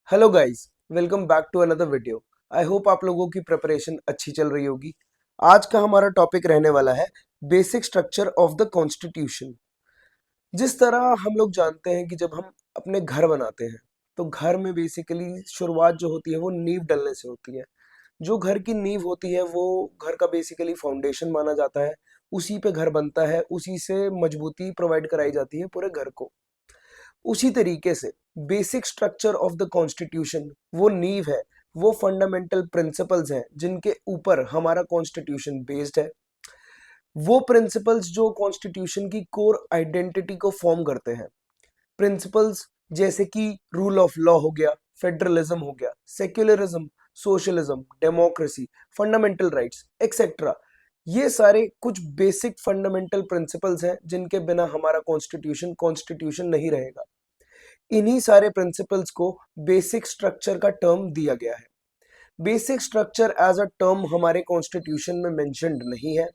Hello guys, welcome back to another video. I hope आप लोगों की प्रिपरेशन अच्छी चल रही होगी। आज का हमारा टॉपिक रहने वाला है basic structure of the constitution. जिस तरह हम लोग जानते हैं कि जब हम अपने घर बनाते हैं तो घर में बेसिकली शुरुआत जो होती है वो नींव डलने से होती है। जो घर की नींव होती है वो घर का बेसिकली फाउंडेशन माना जाता है। उसी पे घर बनता है, उसी से मजबूती प्रोवाइड कराई जाती है पूरे घर को। उसी तरीके से basic structure of the constitution वो नींव है, वो फंडामेंटल प्रिंसिपल्स हैं जिनके ऊपर हमारा कॉन्स्टिट्यूशन बेस्ड है। वो प्रिंसिपल्स जो कॉन्स्टिट्यूशन की कोर आइडेंटिटी को फॉर्म करते हैं। प्रिंसिपल्स जैसे कि रूल ऑफ लॉ हो गया, फेडरलिज्म हो गया, secularism, socialism, democracy, fundamental rights etcetera. ये सारे कुछ बेसिक फंडामेंटल प्रिंसिपल्स हैं जिनके बिना हमारा कॉन्स्टिट्यूशन कॉन्स्टिट्यूशन नहीं रहेगा। इन्हीं सारे प्रिंसिपल्स को बेसिक स्ट्रक्चर का टर्म दिया गया है। Basic structure as a term हमारे कॉन्स्टिट्यूशन में मेंशन्ड नहीं है।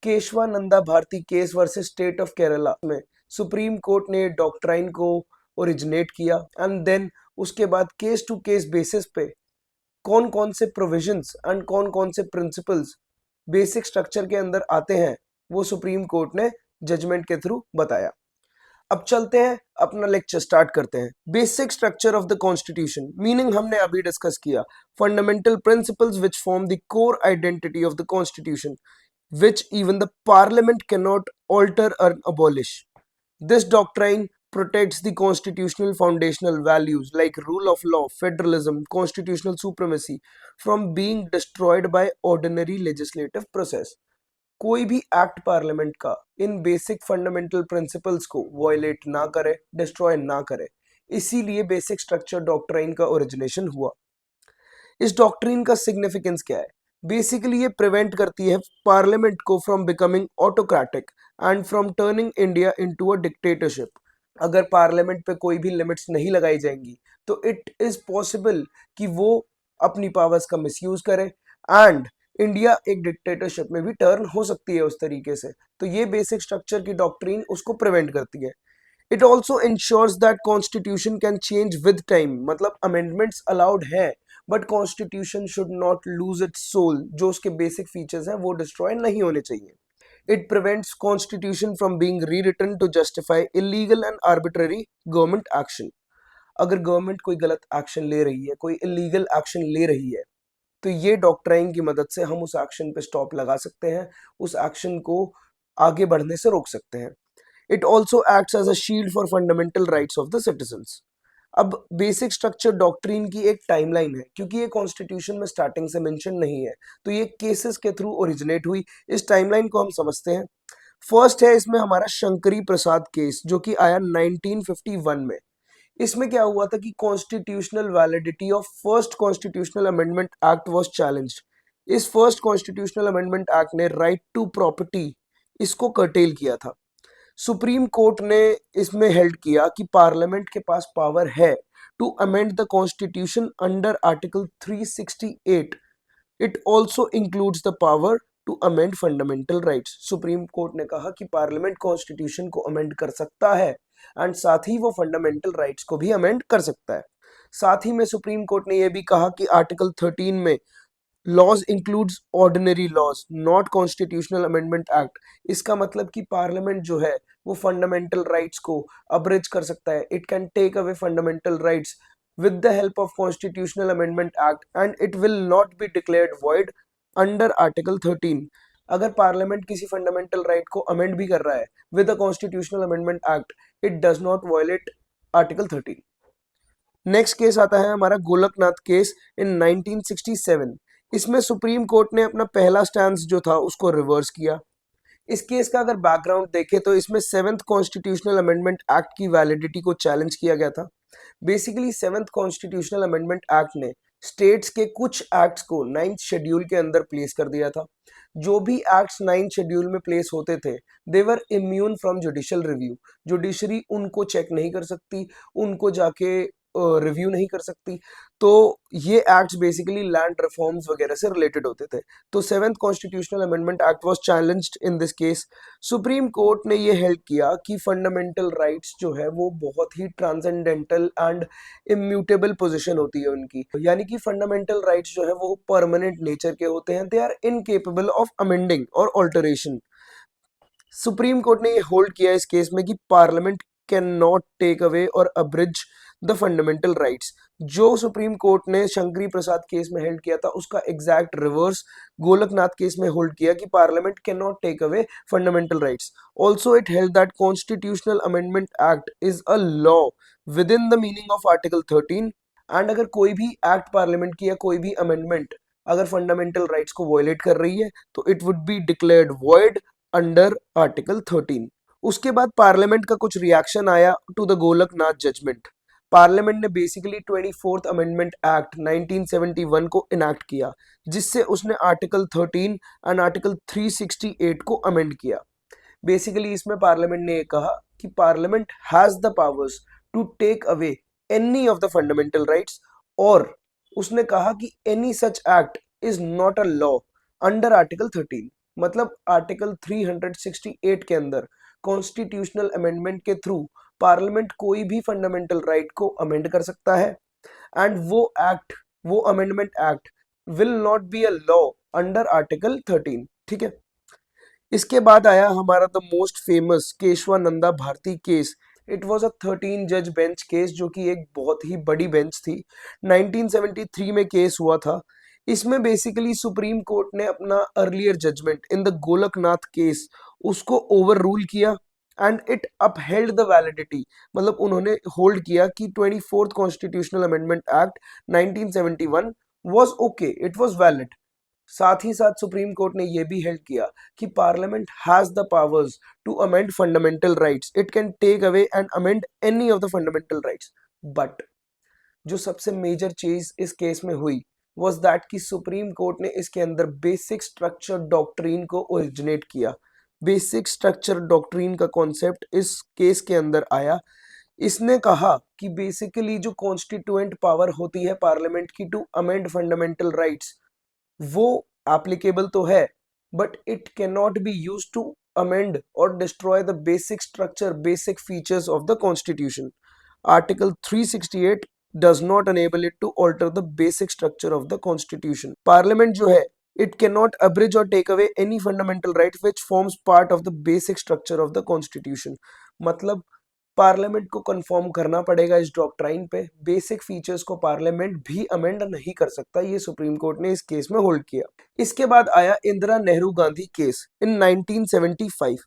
Kesavananda Bharati case versus state of Kerala में सुप्रीम कोर्ट ने डॉक्ट्राइन को ओरिजिनेट किया एंड देन उसके बाद केस टू केस बेसिस पे कौन कौन से प्रोविजंस एंड कौन कौन से प्रिंसिपल्स बेसिक स्ट्रक्चर के अंदर आते हैं वो सुप्रीम कोर्ट ने जजमेंट के थ्रू बताया। अब चलते हैं, अपना लेक्चर स्टार्ट करते हैं। Basic structure of the constitution meaning हमने अभी डिस्कस किया। Fundamental principles which form the core identity of the constitution which even the parliament cannot alter or abolish. This doctrine protects the constitutional foundational values like rule of law, federalism, constitutional supremacy from being destroyed by ordinary legislative process. कोई भी act parliament का इन basic fundamental principles को violet ना करे, destroy ना करे। इसीलिए basic structure doctrine का ओरिजिनेशन हुआ। इस डॉक्ट्रिन का सिग्निफिकेंस क्या है? बेसिकली ये प्रिवेंट करती है पार्लियामेंट को from becoming autocratic and from turning India into a dictatorship. अगर पार्लियामेंट पे कोई भी लिमिट्स नहीं लगाई जाएंगी तो इट इज पॉसिबल कि वो अपनी पावर्स का मिसयूज करे एंड इंडिया एक डिक्टेटरशिप में भी टर्न हो सकती है उस तरीके से। तो ये बेसिक स्ट्रक्चर की डॉक्ट्रिन उसको प्रिवेंट करती है। It also ensures that constitution can change with time, मतलब अमेंडमेंट्स अलाउड है but constitution should not lose its soul. जो उसके बेसिक फीचर्स हैं वो डिस्ट्रॉय नहीं होने चाहिए। It prevents constitution from being rewritten to justify illegal and arbitrary government action. अगर गवर्नमेंट कोई गलत एक्शन ले रही है, कोई इलीगल एक्शन ले रही है, तो ये डॉक्ट्राइन की मदद से हम उस एक्शन पे स्टॉप लगा सकते हैं, उस एक्शन को आगे बढ़ने से रोक सकते हैं। It also acts as a shield for fundamental rights of the citizens. अब बेसिक स्ट्रक्चर डॉक्ट्रिन की एक टाइमलाइन है, क्योंकि ये कॉन्स्टिट्यूशन में स्टार्टिंग से मेंशन नहीं है तो ये केसेस के थ्रू ओरिजिनेट हुई। इस टाइमलाइन को हम समझते हैं। फर्स्ट है इसमें हमारा शंकरी प्रसाद केस जो कि आया 1951 में। इसमें क्या हुआ था कि constitutional validity of first constitutional amendment act was challenged. इस फर्स्ट कॉन्स्टिट्यूशनल अमेंडमेंट एक्ट ने राइट टू प्रॉपर्टी इसको कर्टेल किया था। सुप्रीम कोर्ट ने इसमें हेल्ड किया कि पार्लियामेंट के पास पावर है to amend the constitution under article 368। It also includes the power to amend fundamental rights. Supreme Court ने कहा कि पार्लियामेंट कॉन्स्टिट्यूशन को अमेंड कर सकता है एंड साथ ही वो फंडामेंटल राइट्स को भी अमेंड कर सकता है। साथ ही में सुप्रीम कोर्ट ने यह भी कहा कि आर्टिकल 13 में laws includes ordinary laws not constitutional amendment act. इसका मतलब कि पार्लियामेंट जो है वो फंडामेंटल राइट्स को अब्रिज कर सकता है। It can take away fundamental rights with the help of constitutional amendment act and it will not be declared void under article 13। अगर पार्लियामेंट किसी फंडामेंटल राइट को अमेंड भी कर रहा है with a constitutional amendment act, it does not violate article 13। Next case आता है हमारा गोलकनाथ केस इन 1967। इसमें सुप्रीम कोर्ट ने अपना पहला स्टैंस जो था उसको रिवर्स किया। इस केस का अगर बैकग्राउंड देखें तो इसमें सेवेंथ कॉन्स्टिट्यूशनल अमेंडमेंट एक्ट की वैलिडिटी को चैलेंज किया गया था। Basically seventh constitutional amendment act ने स्टेट्स के कुछ एक्ट्स को नाइन्थ शेड्यूल के अंदर प्लेस कर दिया था। जो भी एक्ट्स नाइन्थ शेड्यूल में प्लेस होते थे they were immune from judicial review. Judiciary उनको चेक नहीं कर सकती, उनको जाके रिव्यू नहीं कर सकती। तो ये एक्ट्स बेसिकली लैंड रिफॉर्म्स वगैरह से रिलेटेड होते थे। तो seventh constitutional amendment act was challenged in this case. Supreme Court ने ये हेल्ड किया कि फंडामेंटल राइट्स जो है वो बहुत ही ट्रांसेंडेंटल एंड इम्यूटेबल पोजीशन होती है उनकी, यानी कि फंडामेंटल राइट्स जो है वो परमानेंट नेचर के होते हैं, they are incapable of amending और ऑल्टरेशन। सुप्रीम कोर्ट ने ये होल्ड किया इस केस में कि Parliament can not take away और अब्रिज द फंडामेंटल राइट्स। जो सुप्रीम कोर्ट ने शंकरी प्रसाद केस में हेल्ड किया था उसका एग्जैक्ट रिवर्स गोलकनाथ केस में होल्ड किया कि Parliament can not take away fundamental rights. Also it held that constitutional amendment act is a law with in the meaning of article 13। And अगर कोई भी एक्ट पार्लियामेंट की या कोई भी अमेंडमेंट अगर फंडामेंटल राइट्स को वायलेट कर रही है तो it would be declared void under article 13। उसके बाद पार्लियामेंट का कुछ रिएक्शन आया to the Golaknath judgment. Parliament ने बेसिकली 24th अमेंडमेंट एक्ट 1971 को इनैक्ट किया, जिससे उसने आर्टिकल 13 एंड आर्टिकल 368 को अमेंड किया। बेसिकली इसमें पार्लियामेंट ने ये कहा कि Parliament has the powers to take away any of the fundamental rights, और उसने कहा कि any such act is not a law under article 13। मतलब आर्टिकल 368 के अंदर कॉन्स्टिट्यूशनल अमेंडमेंट के थ्रू पार्लियामेंट कोई भी फंडामेंटल राइट को अमेंड कर सकता है, एंड वो amendment act will not be a law under article 13। ठीक है। इसके बाद आया हमारा the most famous Kesavananda Bharati case. It was a 13 जज बेंच केस, जो कि एक बहुत ही बड़ी बेंच थी। 1973 में केस हुआ था। इसमें बेसिकली सुप्रीम कोर्ट ने अपना earlier judgment in the Golaknath case उसको ओवर रूल किया, and it upheld the validity. मतलब उन्होंने होल्ड किया कि 24th constitutional amendment act 1971 was okay, it was valid. साथ ही साथ सुप्रीम कोर्ट ने यह भी हेल्ड किया कि Parliament has the powers to amend fundamental rights, it can take away and amend any of the fundamental rights. But जो सबसे मेजर चीज इस केस में हुई वाज दैट कि सुप्रीम कोर्ट ने इसके अंदर बेसिक स्ट्रक्चर डॉक्ट्रीन को ओरिजिनेट किया। बेसिक स्ट्रक्चर डॉक्ट्रीन का कॉन्सेप्ट इस केस के अंदर आया। इसने कहा कि बेसिकली जो कॉन्स्टिट्यूएंट पावर होती है पार्लियामेंट की टू अमेंड फंडामेंटल राइट्स, वो एप्लीकेबल तो है, but it can not be use to amend और destroy the basic structure, basic features of the constitution. Article 368 does not enable it to alter the basic structure of the constitution. Parliament जो है, it cannot abridge or take away any fundamental right which forms part of the basic structure of the constitution. मतलब parliament को confirm करना पड़ेगा इस doctrine पे, basic features को parliament भी अमेंड नहीं कर सकता। ये सुप्रीम कोर्ट ने इस केस में होल्ड किया। इसके बाद आया Indira Nehru Gandhi case in 1975।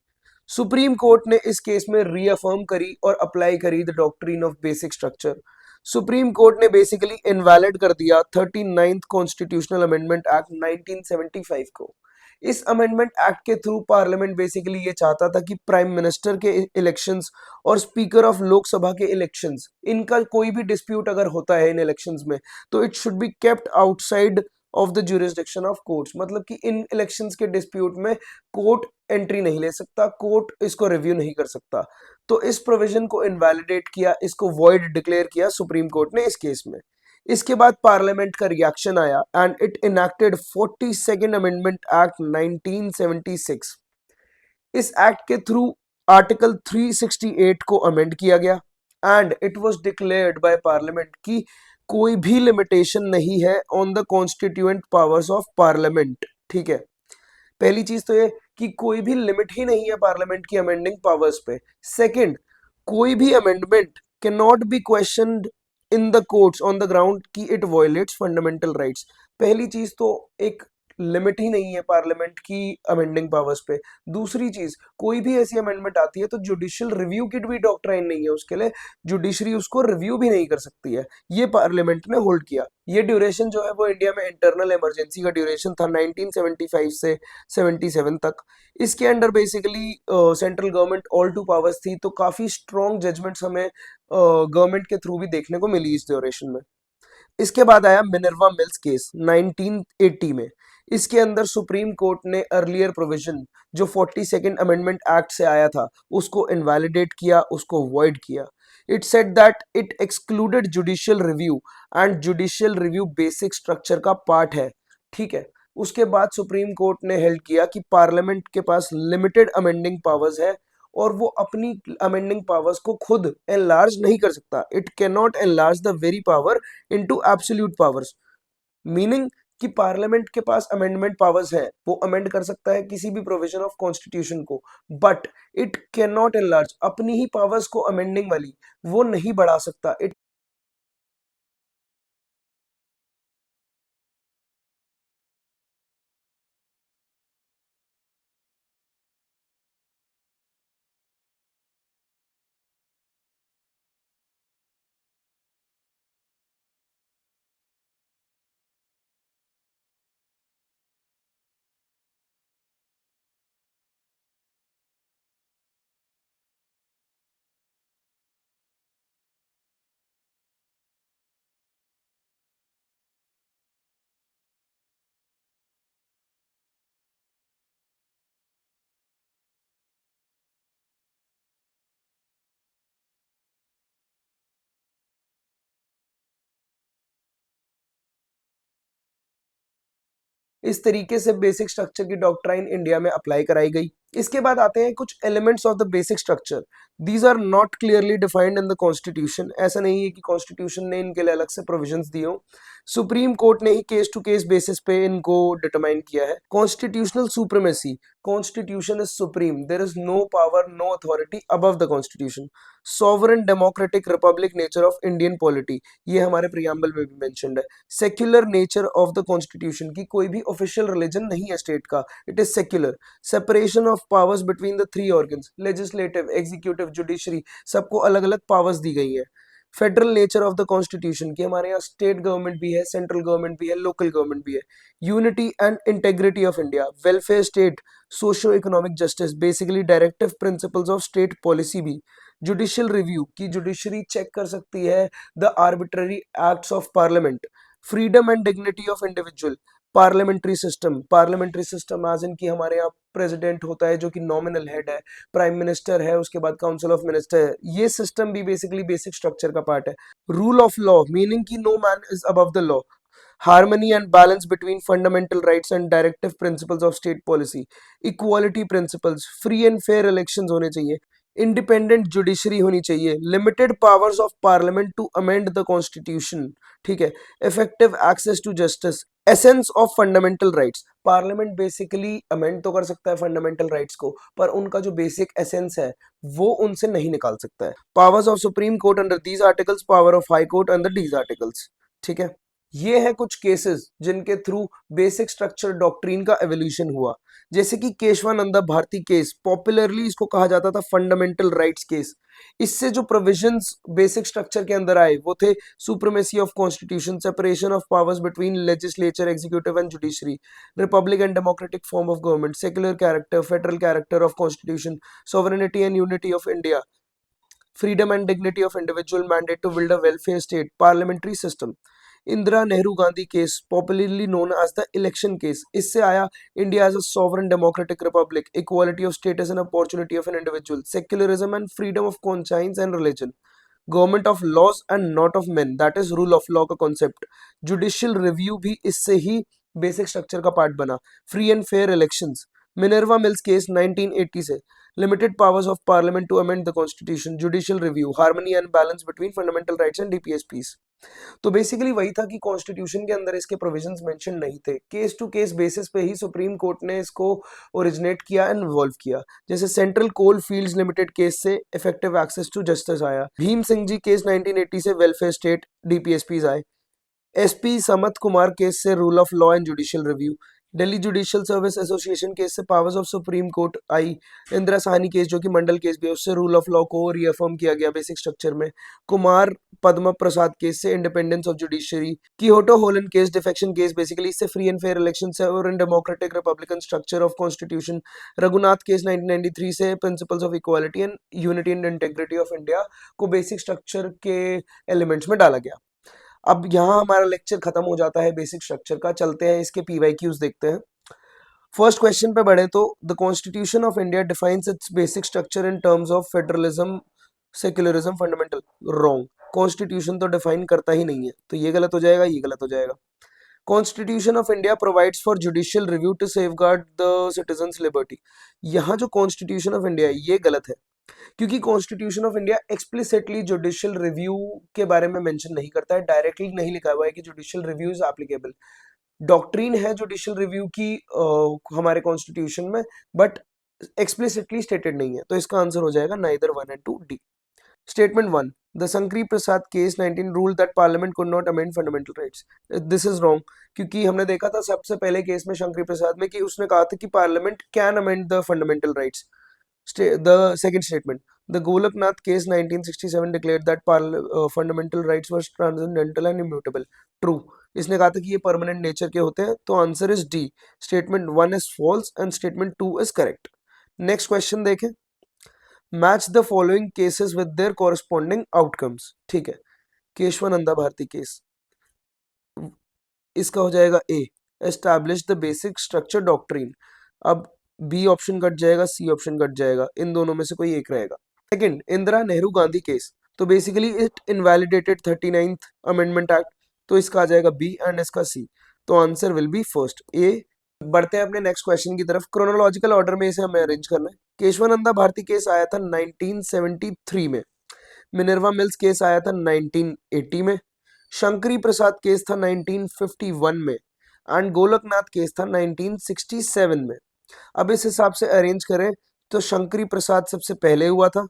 Supreme Court ने इस केस में रीअफर्म करी और अप्लाई करी the doctrine of basic structure. Supreme Court ने बेसिकली इनवैलिड कर दिया 39th कॉन्स्टिट्यूशनल अमेंडमेंट एक्ट 1975 को। इस अमेंडमेंट एक्ट के थ्रू पार्लियामेंट बेसिकली ये चाहता था कि प्राइम मिनिस्टर के इलेक्शंस और स्पीकर ऑफ लोकसभा के इलेक्शंस, इनका कोई भी डिस्प्यूट अगर होता है इन इलेक्शंस में, तो it should be kept outside of the jurisdiction of courts. मतलब कि इन इलेक्शंस के डिस्प्यूट में कोर्ट एंट्री नहीं ले सकता, कोर्ट इसको रिव्यू नहीं कर सकता। तो इस प्रोविजन को इनवैलिडेट किया, इसको वॉइड डिक्लेयर किया सुप्रीम कोर्ट ने इस केस में। इसके बाद पार्लियामेंट का रिएक्शन आया and it enacted 42nd amendment act 1976। इस एक्ट के थ्रू आर्टिकल 368 को अमेंड किया गया, and it was declared by parliament कि कोई भी लिमिटेशन नहीं है on the constituent powers of parliament. ठीक है। पहली चीज तो ये कि कोई भी लिमिट ही नहीं है पार्लियामेंट की अमेंडिंग पावर्स पे। सेकंड, कोई भी amendment can not B questioned in the courts on the ground कि इट वायलेट्स फंडामेंटल राइट्स। पहली चीज तो एक लिमिट ही नहीं है पार्लियामेंट की अमेंडिंग पावर्स पे। दूसरी चीज, कोई भी ऐसी अमेंडमेंट आती है तो जुडिशियल रिव्यू की भी डॉक्ट्राइन नहीं है, उसके लिए जुडिशरी उसको रिव्यू भी नहीं कर सकती है। ये पार्लियामेंट ने होल्ड किया। ये ड्यूरेशन जो है वो इंडिया में इंटरनल इमरजेंसी का ड्यूरेशन था 1975 से 77 तक। इसके under basically central government all two powers थी, तो काफी स्ट्रॉन्ग जजमेंट्स हमें गवर्नमेंट के थ्रू भी देखने को मिली इस ड्यूरेशन में। इसके बाद आया मिनर्वा मिल्स केस 1980 में। इसके अंदर सुप्रीम कोर्ट ने अर्लियर प्रोविजन जो 42nd अमेंडमेंट एक्ट से आया था उसको इनवैलिडेट किया, उसको वॉइड किया। It said that it excluded judicial review and judicial review basic structure का पार्ट है, ठीक है। उसके बाद सुप्रीम कोर्ट ने हेल्ड किया कि पार्लियामेंट के पास लिमिटेड अमेंडिंग पावर्स है और वो अपनी अमेंडिंग पावर्स को खुद एनलार्ज नहीं कर सकता। It can not enlarge the very power into absolute powers, meaning कि पार्लियामेंट के पास अमेंडमेंट पावर्स है, वो अमेंड कर सकता है किसी भी प्रोविजन ऑफ कॉन्स्टिट्यूशन को, but it can not enlarge अपनी ही पावर्स को अमेंडिंग वाली वो नहीं बढ़ा सकता। इट इस तरीके से बेसिक स्ट्रक्चर की डॉक्ट्राइन इंडिया में अप्लाई कराई गई। इसके बाद आते हैं कुछ elements of the basic structure. These are not clearly defined in the constitution. ऐसा नहीं है कि कॉन्स्टिट्यूशन ने इनके लिए अलग से प्रोविजंस दिए हो, सुप्रीम कोर्ट ने ही केस टू केस बेसिस पे इनको डिटरमाइन किया है। Constitutional supremacy, constitution is supreme, there is no power no authority above the constitution. Sovereign democratic republic nature of Indian polity, ये हमारे प्रियम्बल में भी मेंशन्ड है। Secular nature of the constitution की कोई भी ऑफिशियल रिलीजन नहीं है स्टेट का, it is secular. Separation of powers between the three organs, legislative executive judiciary, सबको अलग अलग पावर्स दी गई है। Federal nature of the constitution की हमारे यहाँ स्टेट गवर्नमेंट भी है, सेंट्रल गवर्नमेंट भी है, लोकल गवर्नमेंट भी है। Unity and integrity of India, welfare state, socio economic justice, basically directive principles of state policy भी। जुडिशियल रिव्यू की जुडिशरी चेक कर सकती है the arbitrary acts of Parliament. Freedom and dignity of individual, parliamentary system as in की हमारे यहाँ president होता है जो कि नॉमिनल हेड है, प्राइम मिनिस्टर है, उसके बाद काउंसिल ऑफ मिनिस्टर है, ये सिस्टम भी बेसिकली बेसिक स्ट्रक्चर का पार्ट है। रूल ऑफ लॉ, मीनिंग की no man is above the law. Harmony and balance between fundamental rights and directive principles of state policy. Equality principles, free and fair elections होने चाहिए, independent judiciary होनी चाहिए, limited powers of parliament to amend the constitution, ठीक है, effective access to justice, essence of fundamental rights. Parliament basically amend तो कर सकता है फंडामेंटल राइट्स को, पर उनका जो बेसिक एसेंस है वो उनसे नहीं निकाल सकता है। Powers of supreme court under these articles, power of high court under these articles, ठीक है। ये है कुछ केसेस जिनके थ्रू बेसिक स्ट्रक्चर डॉक्ट्रीन का एवोल्यूशन हुआ, जैसे कि केशवानंदा भारती केस, पॉपुलरली इसको कहा जाता था फंडामेंटल राइट्स केस। इससे जो प्रोविजंस बेसिक स्ट्रक्चर के अंदर आए वो थे supremacy of constitution, separation of powers between legislature executive and judiciary, Republic and democratic form of government, secular character, federal character of constitution, sovereignty and unity of India, freedom and dignity of individual, mandate to build a welfare state, parliamentary system। Indira Nehru Gandhi case, popularly known as the election case, इससे आया India as a sovereign democratic republic, equality of status and opportunity of an individual, secularism and freedom of conscience and religion, government of laws and not of men, that is rule of law का concept. Judicial review भी इससे ही basic structure का part बना, free and fair elections. Minerva Mills case 1980 से, limited powers of parliament to amend the constitution, judicial review, harmony and balance between fundamental rights and DPSPs. तो basically वही था कि कॉन्स्टिट्यूशन के अंदर इसके प्रोविजंस मेंशन नहीं थे, केस टू केस बेसिस पे ही सुप्रीम कोर्ट ने इसको ओरिजिनेट किया एंड इवॉल्व किया। जैसे central coal fields limited case से इफेक्टिव एक्सेस टू जस्टिस आया, भीम सिंह जी केस 1980 से वेलफेयर स्टेट डीपीएसपीज आए, एसपी समत कुमार केस से rule of law and judicial review, Delhi judicial service association case से पावर्स ऑफ सुप्रीम कोर्ट आई, Indira Sawhney case जो कि मंडल केस भी है उससे रूल ऑफ लॉ को रीअफर्म किया गया बेसिक स्ट्रक्चर में, कुमार पद्म प्रसाद केस से इंडिपेंडेंस ऑफ जुडिशरी, कियोटो होलन केस डिफेक्शन केस बेसिकली इससे फ्री एंड फेयर इलेक्शन से और in democratic Republican structure of constitution, Raghunath case 1993 से principles of equality and unity and integrity of India को basic structure के elements में डाला गया। अब यहाँ हमारा लेक्चर खत्म हो जाता है बेसिक स्ट्रक्चर का, चलते हैं इसके पीवाईक्यूज देखते हैं। फर्स्ट क्वेश्चन पे बढ़े तो the constitution of India defines it's basic structure in terms of federalism secularism fundamental, wrong. Constitution तो डिफाइन करता ही नहीं है, तो ये गलत हो जाएगा, ये गलत हो जाएगा। Constitution of India provides for judicial review to safeguard the citizens liberty. यहाँ जो कॉन्स्टिट्यूशन ऑफ इंडिया है ये गलत है, क्योंकि constitution of India explicitly judicial review के बारे में मेंशन नहीं करता है, डायरेक्टली नहीं लिखा हुआ है कि judicial review is applicable. Doctrine है जुडिशियल रिव्यू की हमारे कॉन्स्टिट्यूशन में, बट एक्सप्लिसिटली स्टेटेड नहीं है, तो इसका आंसर हो जाएगा neither 1 and 2 D. Statement 1, the Shankari Prasad case 19 rule that parliament could not amend fundamental rights. This is wrong, क्योंकि हमने देखा था सबसे पहले केस में शंकरी प्रसाद में कि उसने कहा था कि Parliament can amend the fundamental rights. The second statement, the Golaknath case 1967 declared that fundamental rights were transcendental and immutable. True. इसने कहा था कि ये परमानेंट नेचर के होते हैं, तो answer is D. Statement 1 is false and statement 2 is correct. Next question देखें, match the following cases with their corresponding outcomes. ठीक है, केशवानंदा भारती केस, इसका हो जाएगा A, establish the basic structure doctrine. अब बी ऑप्शन कट जाएगा, सी ऑप्शन कट जाएगा, इन दोनों में से कोई एक रहेगा। सेकंड, इंदिरा नेहरू गांधी केस, तो basically it invalidated 39th amendment act, तो इसका आ जाएगा बी एंड इसका सी, तो answer will be first A. बढ़ते हैं अपने नेक्स्ट क्वेश्चन की तरफ, क्रोनोलॉजिकल ऑर्डर में इसे हमें अरेंज करना है। केशवानंदा भारती केस आया था 1973 में, मिनर्वा मिल्स केस आया था 1980 में, शंकरी प्रसाद केस था 1951 में एंड गोलकनाथ केस था 1967 में। अब इस हिसाब से अरेंज करें तो शंकरी प्रसाद सबसे पहले हुआ था,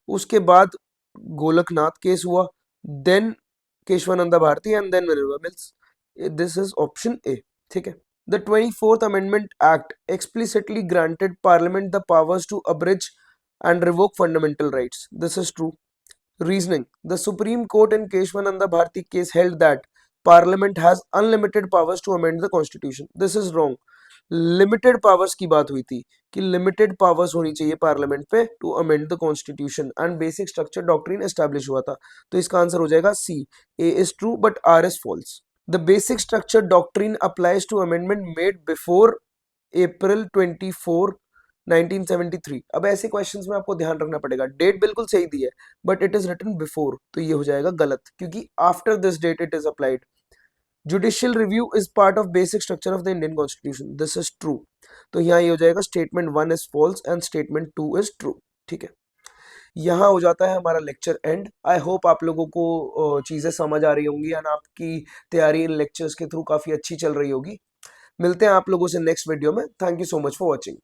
उसके बाद गोलकनाथ केस हुआ, then Kesavananda Bharati and then Minerva Mills. This is option A. ठीक है, the 24th amendment act explicitly granted Parliament the powers to abridge and revoke fundamental rights. This is true. Reasoning. The Supreme Court in Keshwananda Bharati case held that Parliament has unlimited powers to amend the Constitution. This is wrong. Limited powers की बात हुई थी कि limited powers होनी चाहिए parliament पे to amend the Constitution and basic structure doctrine establish हुआ था, तो इसका आंसर हो जाएगा C. A is true but R is false. The basic structure doctrine applies to amendment made before April 24 1973। अब ऐसे क्वेश्चंस में आपको ध्यान रखना पड़ेगा, डेट बिल्कुल सही दी है but it is written before, तो ये हो जाएगा गलत, क्योंकि after this date it is applied. Judicial review is part of basic structure of the Indian constitution, this is true, तो यहाँ ये हो जाएगा statement 1 is false and statement 2 is true. ठीक है, यहाँ हो जाता है हमारा लेक्चर एंड। आई होप आप लोगों को चीजें समझ आ रही होंगी एंड आपकी तैयारी इन लेक्चर्स के थ्रू काफी अच्छी चल रही होगी। मिलते हैं आप लोगों से नेक्स्ट वीडियो में। Thank you so much for watching.